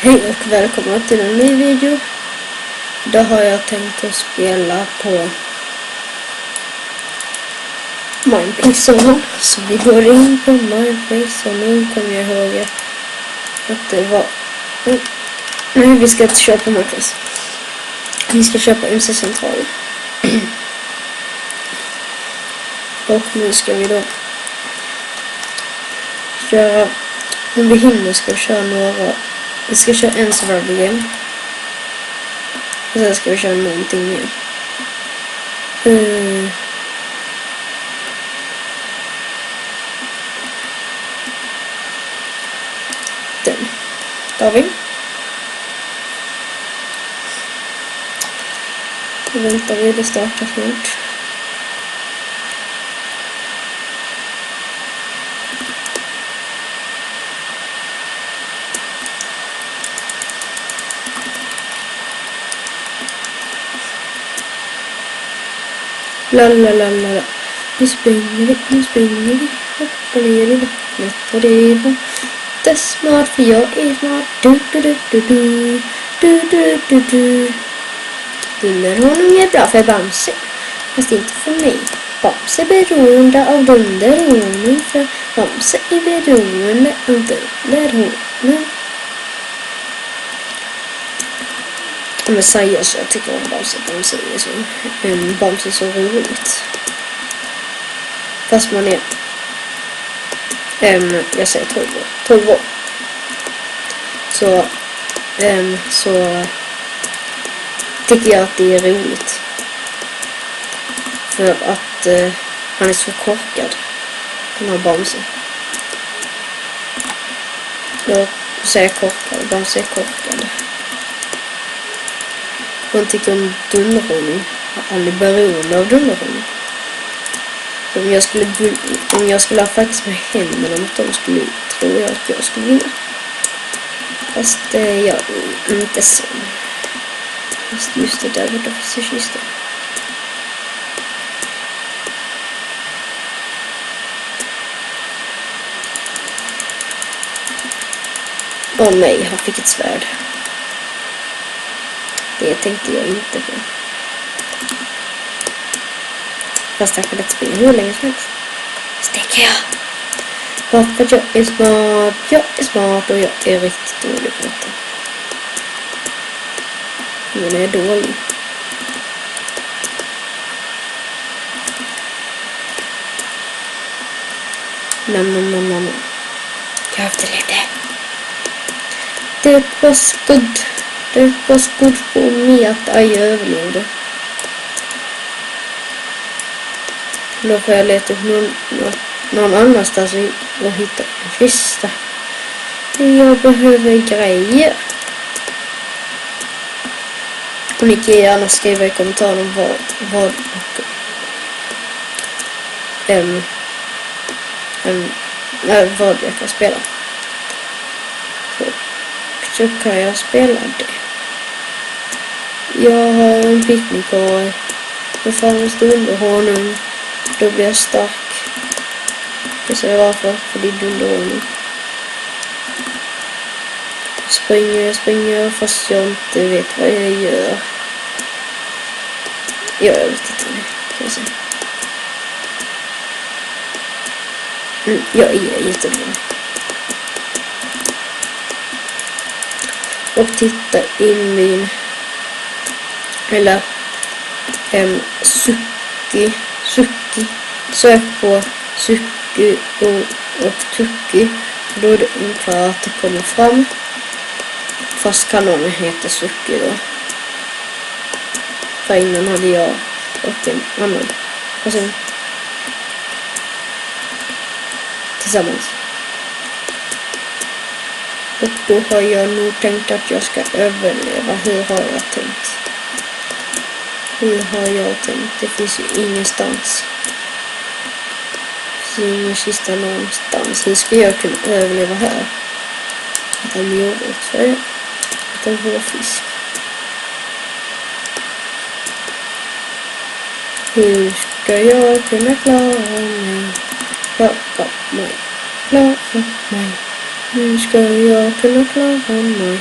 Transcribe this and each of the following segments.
Hej och välkomna till en ny video. Idag har jag tänkt att spela på Minepixel. Så vi går in på Minepixel. Nu kommer jag ihåg att det var... Nej, vi ska inte köpa Minepixel. Vi ska köpa MC-centralen. Och nu ska vi då köra... Om vi hinner ska vi köra några... Vi ska köra en survival game. Och sen ska vi köra någonting mer. Den. Där vi. Då väntar vi, det startar snart. Lalalala. Nu springer vi. Hoppar ner i vattnet och det är inte smart för jag är smart. Dunderhonung är bra för Bamse, fast inte för mig. Bamse är beroende av dunderhonung för Bamse är beroende av dunderhonung. Men säger så, jag tycker om Bamse. Bamse är så roligt. Fast man är jag säger 12 år. Så tycker jag att det är roligt. För att han är så korkad, den här Bamse. Jag säger korkad, Bamse är korkad. Han tycker om dunderhonung. Han är beroende av dunderhonung. Om jag skulle ha faktiskt med händerna mot dem tror jag att jag skulle vinna. Fast jag är inte så. Just det, där borta finns en kista. Åh nej, han fick ett svärd. Det tänkte jag inte på. Fast jag kan inte springa hur länge som helst. Sticker jag. Pappa, jag är smart och jag är riktigt dålig på detta. Men jag är dålig. No. Jag överlevde. Det var good for me att jag överlevde. Då får jag leta upp någon annanstans och hitta en kista. Jag behöver grejer. Och ni kan gärna skriva i kommentaren vad jag kan spela. Så kan jag spela det. Jag har en picknickkorg. Jag får en dunderhonung. Då blir jag stark. Jag säger varför. För det är dunderhonung. Jag springer fast jag inte vet vad jag gör. Jag vet inte. Kan jag säga. Jag är jättedålig. Och titta in min Suki. Sök på Suki och Tuki. Då är det ungefär att det kommer fram. Fast kanalen heter Suki då. För innan hade jag och en annan person tillsammans. Och då har jag nog tänkt att jag ska överleva. Hur har jag tänkt? Det finns ju ingenstans. Det finns ingen kista någonstans. Hur ska jag kunna överleva här? Utan morot för jag. Utan råfisk. Hur ska jag kunna klara mig? Hur ska jag kunna klara mig?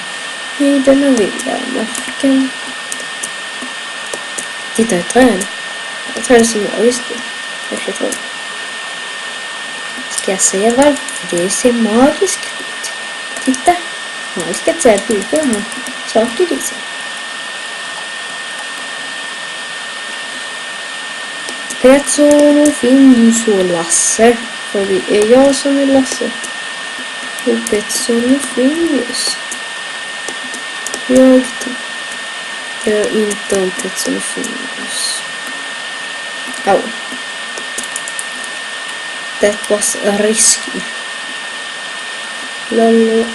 i denna vilda marken. Titta i träd. Jag tror det är så magiskt. Verkligen tror. Ska jag säga varför det ser magiskt ut? Titta. Magiska träd brukar ha saker i sig. Petson och Findus och Lasse. För det är jag som är Lasse. Och Petson och Findus. Jag tycker inte om Petson och Findus. Oh. That was risky. Lala.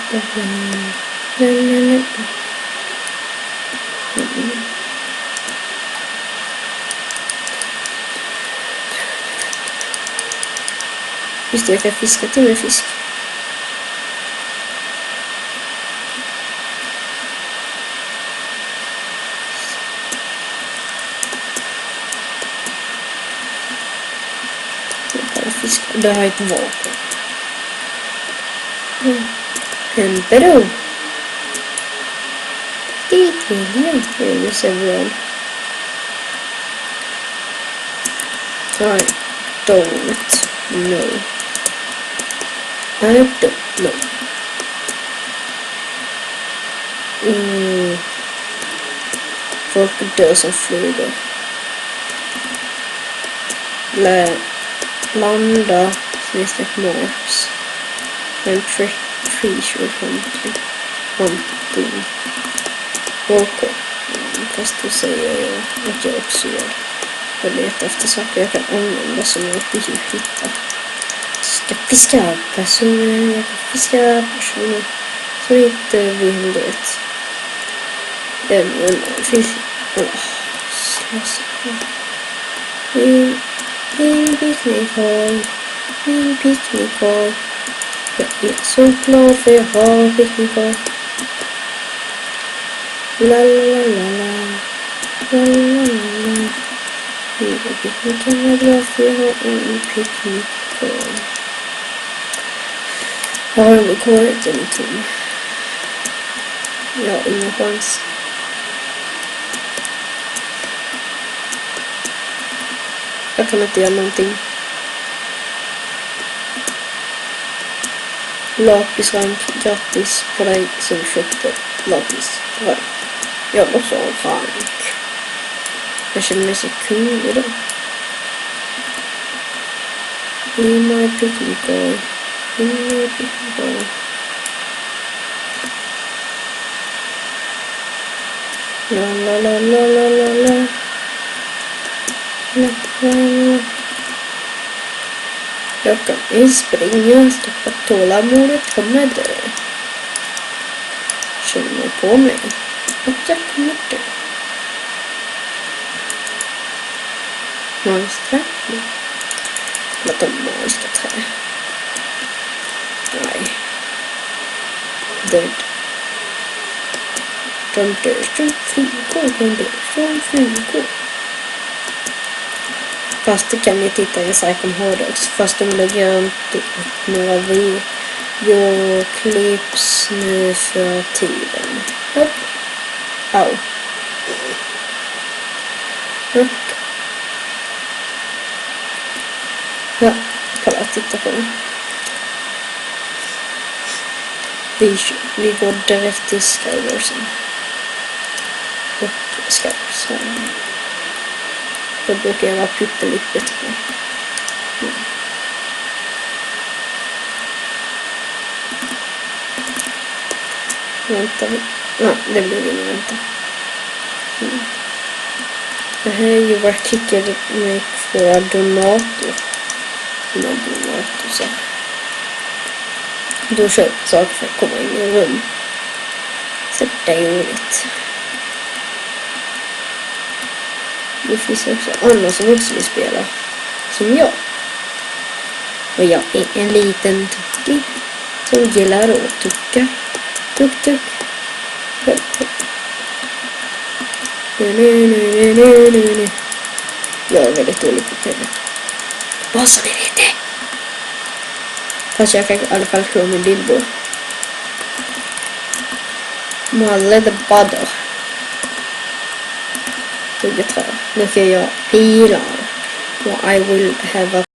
Just det, jag kan fiska till med fisk. Det har ett vapen. En bro. Dit vill jag. Det ser bra. I don't know. I don't know. Folk dör som flyger. Landa snedstreck maps. And treasure hunting. Och fast då säger jag att jag också gör. Jag letar efter saker jag kan använda som jag hittar. Ska fiska personer. Jag kan fiska personer som inte vill det. Fisk. Min picknickhoj. Min picknickhoj. Jag är så glad för jag har en picknickhoj. La la la la. La la la la. Picknicken är bra för jag har en picknickhoj. Jag har en korg, den är tom. Jag har ingen chans. Jag kan inte göra någonting. Lapisrank, grattis på dig som köpte lapis. Jag måste ha en rank. Jag känner mig så cool idag. In my picnic boy. In my picnic boy. La la la la la la la. La la la. Jag kan springa, stoppa tålamodet, kommer dö. Känner på mig att jag kommer dö. Magiska trä. Vad om magiska trä? Nej. Död. De dör som flugor. De dör som flugor. Fast det kan ni titta i Psycom Hordox. Fast de lägger inte upp några videoklips nu för tiden. Hopp. Au. Hopp. Ja, kolla, titta på det. Vi går direkt till Skyversen. Och Skyversen. Då brukar jag vara pyttelite bättre. Vänta. Nej, det blir ingen vänta. Det här är ju vart klickar mig för donator. Så. Då köper saker för att komma in i rum. Så det är roligt. Det finns också andra som också vill spela. Som jag. Och jag är en liten tucki som gillar att tucka. Tuck, tuck. Nu. Jag är väldigt dålig på pengar. Vad som är det? Fast jag kan i alla fall slå min Dilbo. My little brother. Hugga träd. Nu ska jag göra pilar. Och I will have a